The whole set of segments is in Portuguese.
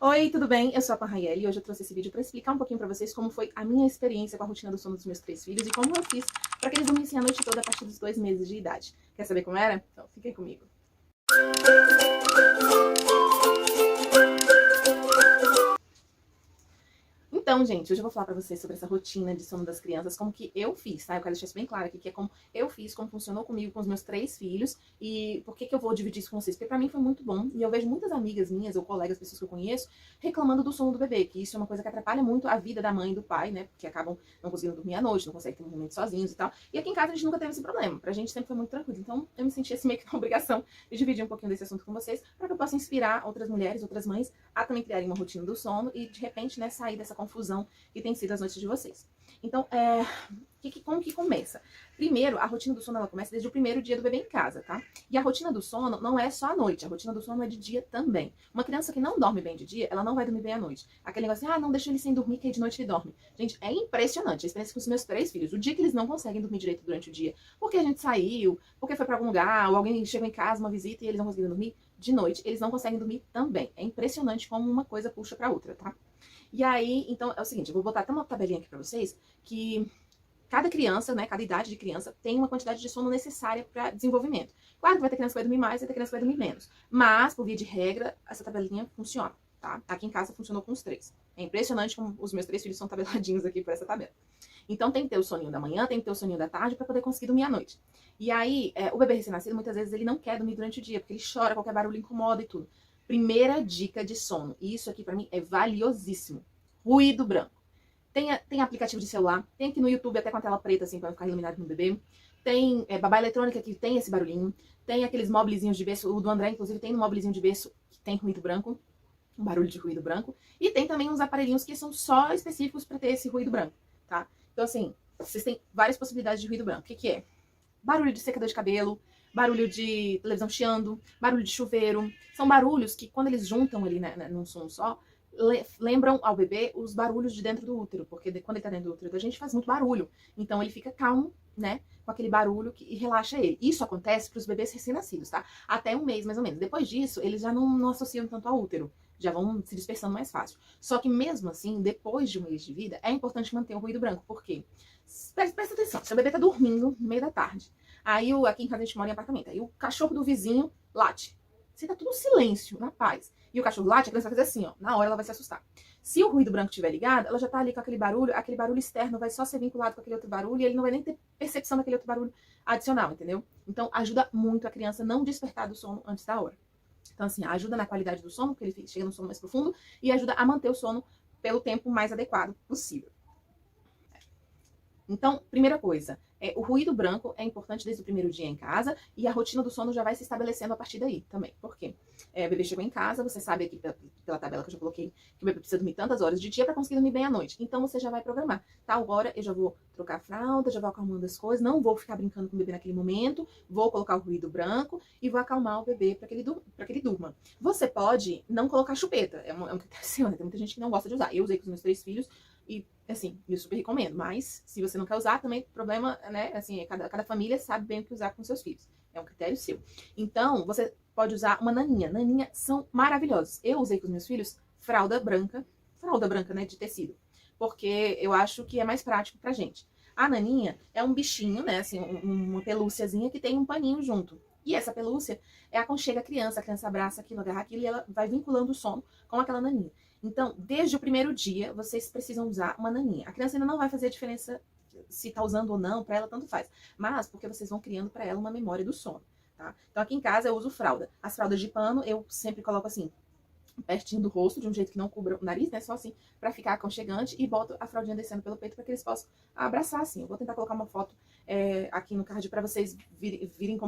Oi, tudo bem? Eu sou a Panraiele e hoje eu trouxe esse vídeo para explicar um pouquinho para vocês como foi a minha experiência com a rotina do sono dos meus 3 filhos e como eu fiz para que eles dormissem a noite toda a partir dos 2 meses de idade. Quer saber como era? Então, fiquem comigo. Então, gente, hoje eu vou falar pra vocês sobre essa rotina de sono das crianças, como que eu fiz, tá? Eu quero deixar isso bem claro aqui, que é como eu fiz, como funcionou comigo com os meus 3 filhos e por que que eu vou dividir isso com vocês, porque pra mim foi muito bom e eu vejo muitas amigas minhas ou colegas, pessoas que eu conheço, reclamando do sono do bebê, que isso é uma coisa que atrapalha muito a vida da mãe e do pai, né? Porque acabam não conseguindo dormir à noite, não conseguem ter um momento sozinhos e tal. E aqui em casa a gente nunca teve esse problema, pra gente sempre foi muito tranquilo. Então eu me senti assim meio que na obrigação de dividir um pouquinho desse assunto com vocês, pra que eu possa inspirar outras mulheres, outras mães a também criarem uma rotina do sono e de repente, né, sair dessa confusão que tem sido as noites de vocês. Então, como que começa? Primeiro, a rotina do sono ela começa desde o primeiro dia do bebê em casa, tá? E a rotina do sono não é só à noite, a rotina do sono é de dia também. Uma criança que não dorme bem de dia, ela não vai dormir bem à noite. Aquele negócio assim, não deixa ele sem dormir, que aí de noite ele dorme. Gente, é impressionante a experiência com os meus 3 filhos. O dia que eles não conseguem dormir direito durante o dia, porque a gente saiu, porque foi pra algum lugar, ou alguém chegou em casa, uma visita, e eles não conseguiram dormir, de noite eles não conseguem dormir também. É impressionante como uma coisa puxa pra outra, tá? E aí, então, é o seguinte, eu vou botar até uma tabelinha aqui pra vocês, que cada criança, né, cada idade de criança tem uma quantidade de sono necessária para desenvolvimento. Claro que vai ter criança que vai dormir mais, vai ter criança que vai dormir menos. Mas, por via de regra, essa tabelinha funciona, tá? Aqui em casa funcionou com os 3. É impressionante como os meus 3 filhos são tabeladinhos aqui por essa tabela. Então tem que ter o soninho da manhã, tem que ter o soninho da tarde para poder conseguir dormir à noite. E aí, o bebê recém-nascido, muitas vezes ele não quer dormir durante o dia, porque ele chora, qualquer barulho incomoda e tudo. Primeira dica de sono, e isso aqui para mim é valiosíssimo. Ruído branco. Tem aplicativo de celular, tem aqui no YouTube até com a tela preta, assim, pra ficar iluminado no bebê. Tem babá eletrônica que tem esse barulhinho. Tem aqueles mobilizinhos de berço, o do André, inclusive, tem um mobilizinho de berço que tem ruído branco, um barulho de ruído branco. E tem também uns aparelhinhos que são só específicos pra ter esse ruído branco, tá? Então, assim, vocês têm várias possibilidades de ruído branco. O que que é? Barulho de secador de cabelo, barulho de televisão chiando, barulho de chuveiro. São barulhos que, quando eles juntam ali, né, num som só, lembram ao bebê os barulhos de dentro do útero, porque quando ele tá dentro do útero da gente faz muito barulho. Então ele fica calmo, né, com aquele barulho e relaxa ele. Isso acontece para os bebês recém-nascidos, tá? Até um mês, mais ou menos. Depois disso, eles já não associam tanto ao útero. Já vão se dispersando mais fácil. Só que mesmo assim, depois de um mês de vida, é importante manter o ruído branco. Por quê? Presta atenção, seu bebê tá dormindo no meio da tarde. Aí aqui em casa a gente mora em apartamento. Aí o cachorro do vizinho late. Você tá tudo silêncio, na paz. E o cachorro late, a criança vai fazer assim, ó. Na hora ela vai se assustar. Se o ruído branco estiver ligado, ela já tá ali com aquele barulho externo vai só ser vinculado com aquele outro barulho e ele não vai nem ter percepção daquele outro barulho adicional, entendeu? Então ajuda muito a criança não despertar do sono antes da hora. Então, assim, ajuda na qualidade do sono, porque ele chega no sono mais profundo, e ajuda a manter o sono pelo tempo mais adequado possível. Então, primeira coisa, o ruído branco é importante desde o primeiro dia em casa e a rotina do sono já vai se estabelecendo a partir daí também. Por quê? O bebê chegou em casa, você sabe aqui pela tabela que eu já coloquei que o bebê precisa dormir tantas horas de dia para conseguir dormir bem à noite. Então você já vai programar. Tal hora eu já vou trocar a fralda, já vou acalmando as coisas, não vou ficar brincando com o bebê naquele momento, vou colocar o ruído branco e vou acalmar o bebê para que ele durma. Você pode não colocar chupeta, é um critério seu, né? Tem muita gente que não gosta de usar. Eu usei com os meus 3 filhos e, assim, eu super recomendo. Mas, se você não quer usar, também problema, né? Assim, cada família sabe bem o que usar com seus filhos. É um critério seu. Então, você pode usar uma naninha. Naninha são maravilhosas. Eu usei com os meus filhos fralda branca, né, de tecido. Porque eu acho que é mais prático pra gente. A naninha é um bichinho, né, assim, uma pelúciazinha que tem um paninho junto. E essa pelúcia aconchega a criança abraça aquilo, agarra aquilo e ela vai vinculando o sono com aquela naninha. Então, desde o primeiro dia, vocês precisam usar uma naninha. A criança ainda não vai fazer a diferença se tá usando ou não, pra ela tanto faz. Mas porque vocês vão criando pra ela uma memória do sono, tá? Então aqui em casa eu uso fralda. As fraldas de pano eu sempre coloco assim, pertinho do rosto, de um jeito que não cubra o nariz, né? Só assim, pra ficar aconchegante, e boto a fraldinha descendo pelo peito pra que eles possam abraçar, assim. Eu vou tentar colocar uma foto aqui no card pra vocês verem,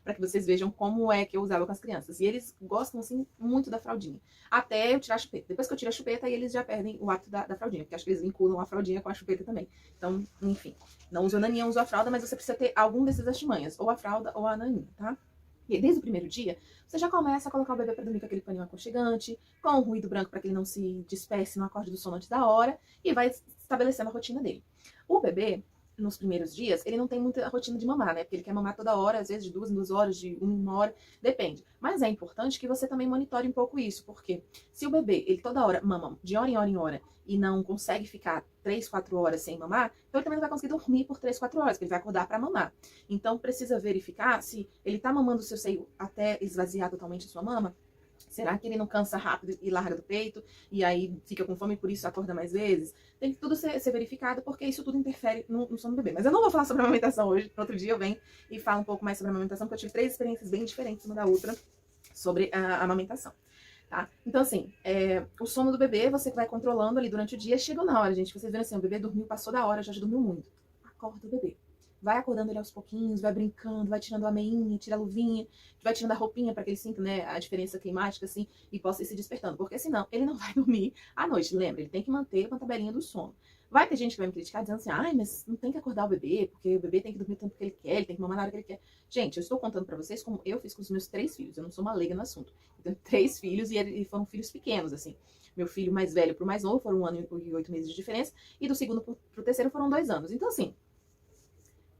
pra que vocês vejam como é que eu usava com as crianças. E eles gostam, assim, muito da fraldinha. Até eu tirar a chupeta. Depois que eu tiro a chupeta, aí eles já perdem o hábito da fraldinha, porque acho que eles vinculam a fraldinha com a chupeta também. Então, enfim, não uso a naninha, uso a fralda, mas você precisa ter algum desses artimanhas, ou a fralda ou a naninha, tá? E desde o primeiro dia, você já começa a colocar o bebê para dormir com aquele paninho aconchegante, com um ruído branco para que ele não se disperse no acorde do sono antes da hora, e vai estabelecendo a rotina dele. O bebê, nos primeiros dias, ele não tem muita rotina de mamar, né? Porque ele quer mamar toda hora, às vezes de 2 em 2 horas, de 1 em 1 hora, depende. Mas é importante que você também monitore um pouco isso, porque se o bebê, ele toda hora mama, de hora em hora em hora, e não consegue ficar 3, 4 horas sem mamar, então ele também não vai conseguir dormir por 3, 4 horas, porque ele vai acordar para mamar. Então precisa verificar se ele tá mamando o seu seio até esvaziar totalmente a sua mama. Será que ele não cansa rápido e larga do peito? E aí fica com fome e por isso acorda mais vezes? Tem que tudo ser verificado, porque isso tudo interfere no sono do bebê. Mas eu não vou falar sobre amamentação hoje. Outro dia eu venho e falo um pouco mais sobre amamentação, porque eu tive 3 experiências bem diferentes uma da outra sobre a amamentação. Tá? Então, assim, o sono do bebê você vai controlando ali durante o dia. Chegou na hora, gente. Vocês viram assim, o bebê dormiu, passou da hora, já dormiu muito. Acorda o bebê. Vai acordando ele aos pouquinhos, vai brincando, vai tirando a meinha, tira a luvinha, vai tirando a roupinha para que ele sinta, né, a diferença climática, assim, e possa ir se despertando. Porque senão ele não vai dormir à noite. Lembra, ele tem que manter uma tabelinha do sono. Vai ter gente que vai me criticar dizendo assim, ai, mas não tem que acordar o bebê, porque o bebê tem que dormir o tanto que ele quer, ele tem que mamar na hora que ele quer. Gente, eu estou contando para vocês como eu fiz com os meus 3 filhos. Eu não sou uma leiga no assunto. Eu tenho 3 filhos e foram filhos pequenos, assim. Meu filho mais velho pro mais novo foram 1 ano e 8 meses de diferença, e do segundo pro terceiro foram 2 anos. Então, assim,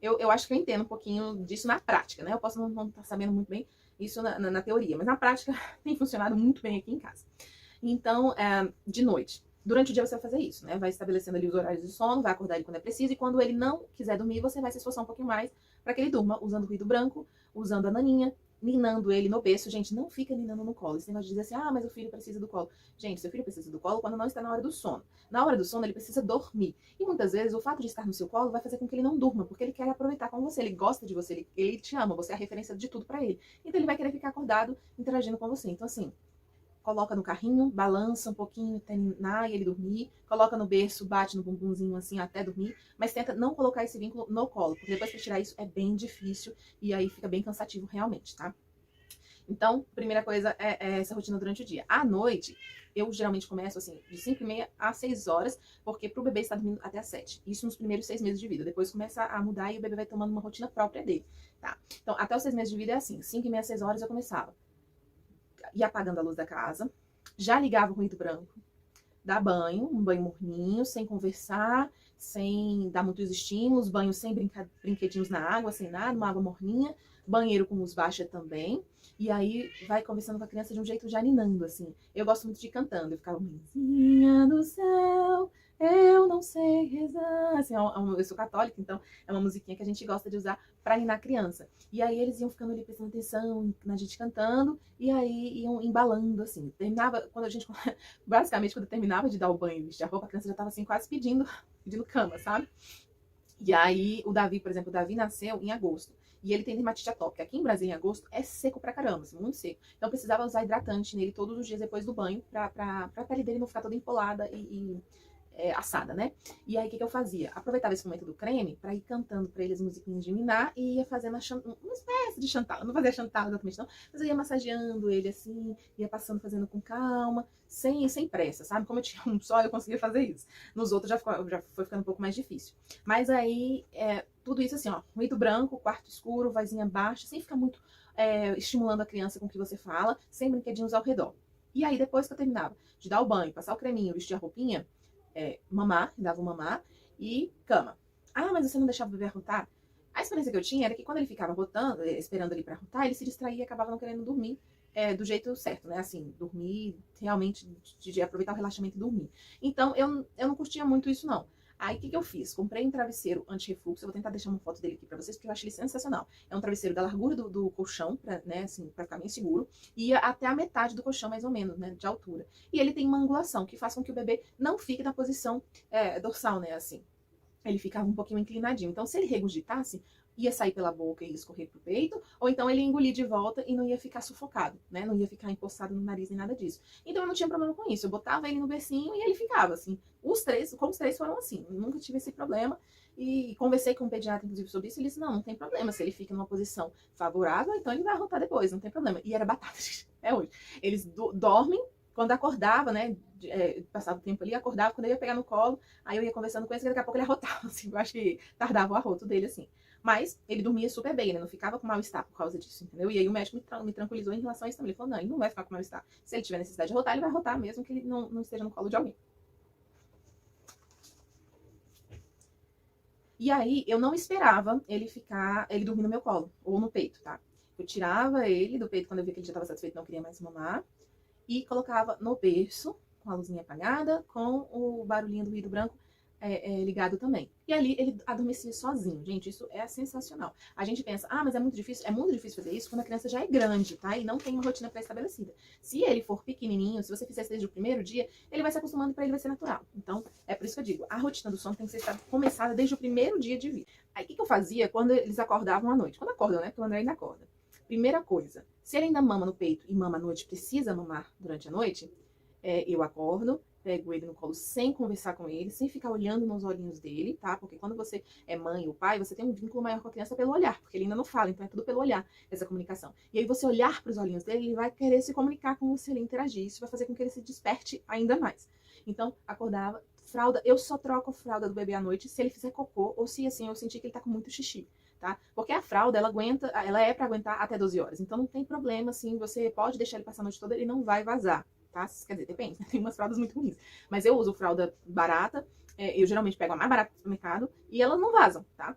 eu acho que eu entendo um pouquinho disso na prática, né? Eu posso não estar sabendo muito bem isso na teoria, mas na prática tem funcionado muito bem aqui em casa. Então, de noite, durante o dia você vai fazer isso, né? Vai estabelecendo ali os horários de sono, vai acordar ele quando é preciso, e quando ele não quiser dormir, você vai se esforçar um pouquinho mais para que ele durma, usando ruído branco, usando a naninha, ninando ele no berço. Gente, não fica ninando no colo. Esse negócio de dizer assim, ah, mas o filho precisa do colo. Gente, seu filho precisa do colo quando não está na hora do sono. Na hora do sono, ele precisa dormir. E muitas vezes, o fato de estar no seu colo vai fazer com que ele não durma, porque ele quer aproveitar com você, ele gosta de você, ele te ama, você é a referência de tudo para ele. Então, ele vai querer ficar acordado, interagindo com você. Então, assim, coloca no carrinho, balança um pouquinho até ninar e ele dormir, coloca no berço, bate no bumbumzinho assim até dormir, mas tenta não colocar esse vínculo no colo, porque depois pra tirar isso é bem difícil e aí fica bem cansativo realmente, tá? Então, primeira coisa é essa rotina durante o dia. À noite, eu geralmente começo assim, de 5h30 às 6 horas, porque pro bebê estar dormindo até às 7. Isso nos primeiros 6 meses de vida. Depois começa a mudar e o bebê vai tomando uma rotina própria dele, tá? Então, até os 6 meses de vida é assim, 5h30 às 6 horas eu começava. Ia apagando a luz da casa, já ligava o ruído branco, dá banho, um banho morninho, sem conversar, sem dar muitos estímulos, banho sem brinquedinhos na água, sem nada, uma água morninha, banheiro com luz baixa também, e aí vai conversando com a criança de um jeito já ninando, assim. Eu gosto muito de ir cantando, eu ficava, mãezinha do céu, eu não sei rezar, assim, eu sou católica, então é uma musiquinha que a gente gosta de usar pra ninar a criança. E aí eles iam ficando ali prestando atenção na gente cantando, e aí iam embalando, assim. Terminava, quando a gente, basicamente, quando eu terminava de dar o banho e vestir a roupa, a criança já tava assim, quase pedindo cama, sabe? E aí, o Davi, por exemplo, o Davi nasceu em agosto. E ele tem dermatite atópica. Aqui em Brasília, em agosto, é seco pra caramba, assim, muito seco. Então, eu precisava usar hidratante nele todos os dias depois do banho, pra pele dele não ficar toda empolada e assada, né? E aí, o que eu fazia? Aproveitava esse momento do creme pra ir cantando pra eles musiquinhas de ninar e ia fazendo uma espécie de chantal. Eu não fazia chantal exatamente, não, mas eu ia massageando ele assim, ia passando, fazendo com calma, sem pressa, sabe? Como eu tinha um só, eu conseguia fazer isso. Nos outros já foi ficando um pouco mais difícil. Mas aí, tudo isso assim, ó, ruído branco, quarto escuro, vozinha baixa, sem ficar muito estimulando a criança com o que você fala, sem brinquedinhos ao redor. E aí, depois que eu terminava de dar o banho, passar o creminho, vestir a roupinha, mamar, dava o mamar e cama. Ah, mas você não deixava o bebê arrotar? A experiência que eu tinha era que quando ele ficava rotando, esperando ali pra arrotar, ele se distraía e acabava não querendo dormir do jeito certo, né? Assim, dormir realmente, de aproveitar o relaxamento e dormir. Então, eu não curtia muito isso, não. Aí, o que eu fiz? Comprei um travesseiro anti-refluxo. Eu vou tentar deixar uma foto dele aqui pra vocês, porque eu acho ele sensacional. É um travesseiro da largura do colchão, né, assim, pra ficar bem seguro. E até a metade do colchão, mais ou menos, né, de altura. E ele tem uma angulação, que faz com que o bebê não fique na posição dorsal, né, assim. Ele ficava um pouquinho inclinadinho. Então, se ele regurgitasse, ia sair pela boca e ia escorrer pro peito, ou então ele ia engolir de volta e não ia ficar sufocado, né? Não ia ficar empossado no nariz nem nada disso. Então eu não tinha problema com isso. Eu botava ele no bercinho e ele ficava assim. Os três foram assim. Eu nunca tive esse problema. E conversei com um pediatra, inclusive, sobre isso. Ele disse, não tem problema. Se ele fica numa posição favorável, então ele vai arrotar depois, não tem problema. E era batata, é hoje. Eles dormem. Quando acordava, né, passava o tempo ali, acordava, quando eu ia pegar no colo, aí eu ia conversando com ele, e daqui a pouco ele arrotava, assim, eu acho que tardava o arroto dele, assim. Mas ele dormia super bem, né, não ficava com mal-estar por causa disso, entendeu? E aí o médico me tranquilizou em relação a isso também. Ele falou, não, ele não vai ficar com mal-estar. Se ele tiver necessidade de arrotar, ele vai arrotar mesmo que ele não esteja no colo de alguém. E aí, eu não esperava ele dormir no meu colo, ou no peito, tá? Eu tirava ele do peito quando eu via que ele já estava satisfeito, não queria mais mamar, e colocava no berço, com a luzinha apagada, com o barulhinho do ruído branco ligado também. E ali ele adormecia sozinho. Gente, isso é sensacional. A gente pensa, ah, mas é muito difícil. É muito difícil fazer isso quando a criança já é grande, tá? E não tem uma rotina pré-estabelecida. Se ele for pequenininho, se você fizer isso desde o primeiro dia, ele vai se acostumando e pra ele vai ser natural. Então, é por isso que eu digo, a rotina do sono tem que ser começada desde o primeiro dia de vida. Aí, o que eu fazia quando eles acordavam à noite? Quando acordam, né? Porque o André ainda acorda. Primeira coisa, se ele ainda mama no peito e mama à noite, precisa mamar durante a noite, eu acordo, pego ele no colo sem conversar com ele, sem ficar olhando nos olhinhos dele, tá? Porque quando você é mãe ou pai, você tem um vínculo maior com a criança pelo olhar, porque ele ainda não fala, então é tudo pelo olhar, essa comunicação. E aí você olhar para os olhinhos dele, ele vai querer se comunicar com você, ele interagir, isso vai fazer com que ele se desperte ainda mais. Então, acordava, fralda, eu só troco a fralda do bebê à noite se ele fizer cocô ou se, assim, eu sentir que ele tá com muito xixi. Tá? Porque a fralda, ela é para aguentar até 12 horas. Então não tem problema, assim, você pode deixar ele passar a noite toda, ele não vai vazar, tá? Quer dizer, depende, tem umas fraldas muito ruins. Mas eu uso fralda barata, eu geralmente pego a mais barata do mercado e elas não vazam, tá?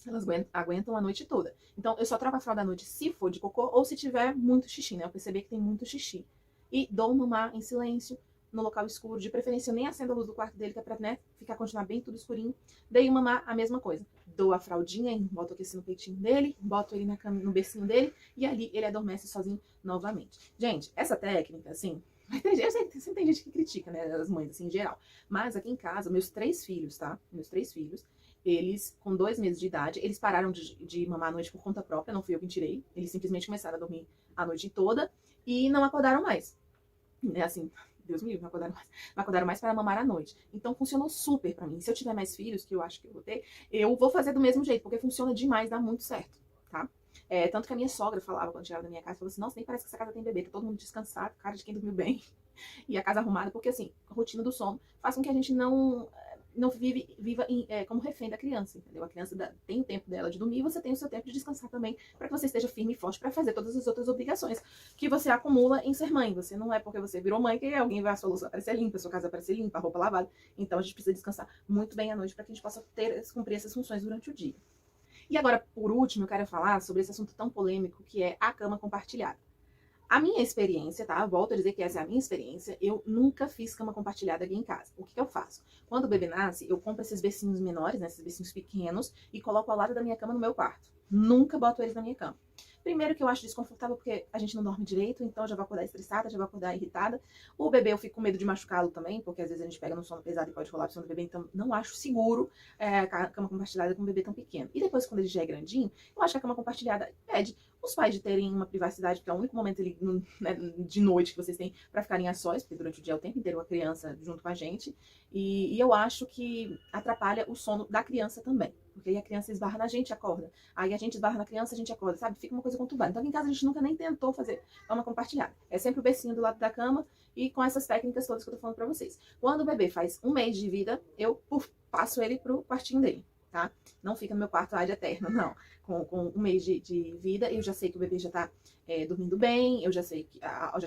Elas aguentam a noite toda. Então eu só troco a fralda à noite se for de cocô ou se tiver muito xixi, né? Eu perceber que tem muito xixi. E dou mamar em silêncio, no local escuro, de preferência eu nem acendo a luz do quarto dele, que é pra, né, continuar bem tudo escurinho. Dei mamar a mesma coisa. Dou a fraldinha, boto aqui assim no peitinho dele, boto ele no bercinho dele, e ali ele adormece sozinho novamente. Gente, essa técnica, assim, eu sei que sempre tem gente que critica, né, as mães, assim, em geral. Mas aqui em casa, meus 3 filhos, tá? Meus 3 filhos, eles, com 2 meses de idade, eles pararam de mamar à noite por conta própria, não fui eu quem tirei. Eles simplesmente começaram a dormir a noite toda e não acordaram mais. É assim, Deus me livre, não acordaram mais para mamar à noite. Então funcionou super pra mim. Se eu tiver mais filhos, que eu acho que eu vou ter, eu vou fazer do mesmo jeito, porque funciona demais, dá muito certo, tá? Tanto que a minha sogra falava quando chegava da minha casa, falou assim, nossa, nem parece que essa casa tem bebê, tá todo mundo descansado, cara de quem dormiu bem. E a casa arrumada, porque assim, a rotina do sono faz com que a gente não viva como refém da criança, entendeu? A criança tem o tempo dela de dormir e você tem o seu tempo de descansar também, para que você esteja firme e forte para fazer todas as outras obrigações que você acumula em ser mãe. Você não é porque você virou mãe que alguém vai, a sua louça aparecer limpa, a sua casa aparecer limpa, a roupa lavada. Então a gente precisa descansar muito bem à noite para que a gente possa cumprir essas funções durante o dia. E agora, por último, eu quero falar sobre esse assunto tão polêmico que é a cama compartilhada. A minha experiência, tá? Volto a dizer que essa é a minha experiência. Eu nunca fiz cama compartilhada aqui em casa. O que eu faço? Quando o bebê nasce, eu compro esses bercinhos menores, né? Esses bercinhos pequenos, e coloco ao lado da minha cama no meu quarto. Nunca boto eles na minha cama. Primeiro que eu acho desconfortável porque a gente não dorme direito, então eu já vou acordar estressada, já vou acordar irritada. O bebê eu fico com medo de machucá-lo também, porque às vezes a gente pega no sono pesado e pode rolar pro sono do bebê, então não acho seguro a cama compartilhada com um bebê tão pequeno. E depois, quando ele já é grandinho, eu acho que a cama compartilhada pede os pais de terem uma privacidade, porque é o único momento ali, né, de noite que vocês têm pra ficarem a sós, porque durante o dia é o tempo inteiro a criança junto com a gente. E eu acho que atrapalha o sono da criança também. Porque aí a criança esbarra na gente e acorda. Aí a gente esbarra na criança e a gente acorda, sabe? Fica uma coisa conturbada. Então aqui em casa a gente nunca nem tentou fazer cama compartilhada. É sempre o bercinho do lado da cama e com essas técnicas todas que eu tô falando pra vocês. Quando o bebê faz 1 mês de vida, eu passo ele pro quartinho dele, tá? Não fica no meu quarto ad eterno, não. Com 1 mês de vida, eu já sei que o bebê já tá dormindo bem, eu já sei que a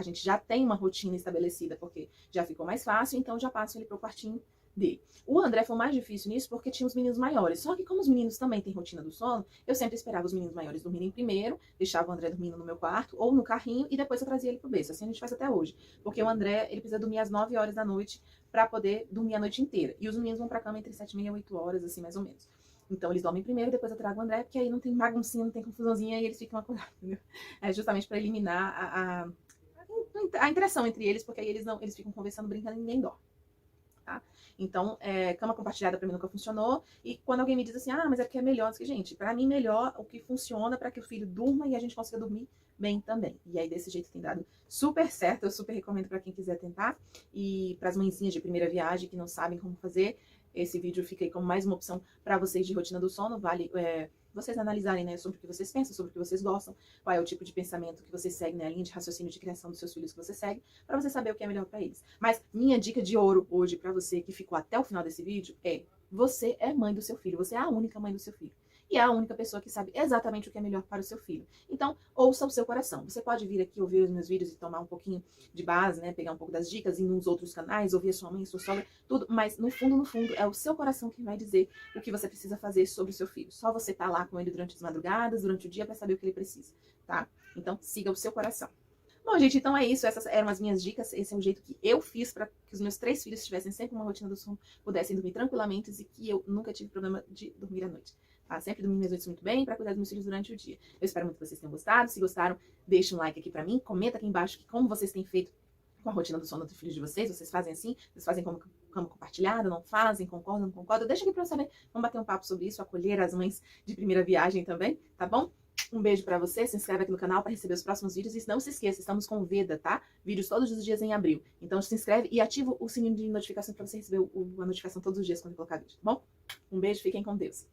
gente já tem uma rotina estabelecida, porque já ficou mais fácil, então já passo ele pro quartinho dele. O André foi mais difícil nisso porque tinha os meninos maiores. Só que como os meninos também têm rotina do sono, eu sempre esperava os meninos maiores dormirem primeiro, deixava o André dormindo no meu quarto ou no carrinho e depois eu trazia ele pro berço. Assim a gente faz até hoje. Porque o André, ele precisa dormir às 9 horas da noite pra poder dormir a noite inteira. E os meninos vão pra cama entre 7h30 e 8 horas, assim, mais ou menos. Então eles dormem primeiro, depois eu trago o André, porque aí não tem baguncinha, não tem confusãozinha e eles ficam acordados, entendeu? É justamente pra eliminar a interação entre eles, porque aí eles ficam conversando, brincando e ninguém dorme. Tá? Então, cama compartilhada pra mim nunca funcionou. E quando alguém me diz assim, ah, mas é porque é melhor, que, gente, pra mim melhor o que funciona pra que o filho durma e a gente consiga dormir bem também. E aí desse jeito tem dado super certo, eu super recomendo pra quem quiser tentar. E pras mãezinhas de primeira viagem que não sabem como fazer, esse vídeo fica aí como mais uma opção pra vocês de rotina do sono. Vale vocês analisarem, né, sobre o que vocês pensam, sobre o que vocês gostam, qual é o tipo de pensamento que vocês seguem, né, a linha de raciocínio de criação dos seus filhos que você segue, pra você saber o que é melhor pra eles. Mas minha dica de ouro hoje pra você que ficou até o final desse vídeo é: você é mãe do seu filho, você é a única mãe do seu filho. e é a única pessoa que sabe exatamente o que é melhor para o seu filho. Então, ouça o seu coração. Você pode vir aqui ouvir os meus vídeos e tomar um pouquinho de base, né? Pegar um pouco das dicas, ir nos outros canais, ouvir a sua mãe, a sua sogra, tudo. Mas no fundo, é o seu coração que vai dizer o que você precisa fazer sobre o seu filho. Só você tá lá com ele durante as madrugadas, durante o dia, para saber o que ele precisa, tá? Então, siga o seu coração. Bom, gente, então é isso. Essas eram as minhas dicas. Esse é o jeito que eu fiz para que os meus 3 filhos tivessem sempre uma rotina do sono, pudessem dormir tranquilamente e que eu nunca tive problema de dormir à noite. Tá? Sempre dormi minhas noites muito bem para cuidar dos meus filhos durante o dia. Eu espero muito que vocês tenham gostado. Se gostaram, deixe um like aqui para mim. Comenta aqui embaixo como vocês têm feito com a rotina do sono dos filhos de vocês. Vocês fazem assim? Vocês fazem como compartilhada? Não fazem? Concordam? Não concordam? Deixa aqui para eu saber. Vamos bater um papo sobre isso, acolher as mães de primeira viagem também, tá bom? Um beijo pra você, se inscreve aqui no canal para receber os próximos vídeos e não se esqueça, estamos com Veda, tá? Vídeos todos os dias em abril. Então se inscreve e ativa o sininho de notificação para você receber a notificação todos os dias quando eu colocar vídeo, tá bom? Um beijo, fiquem com Deus.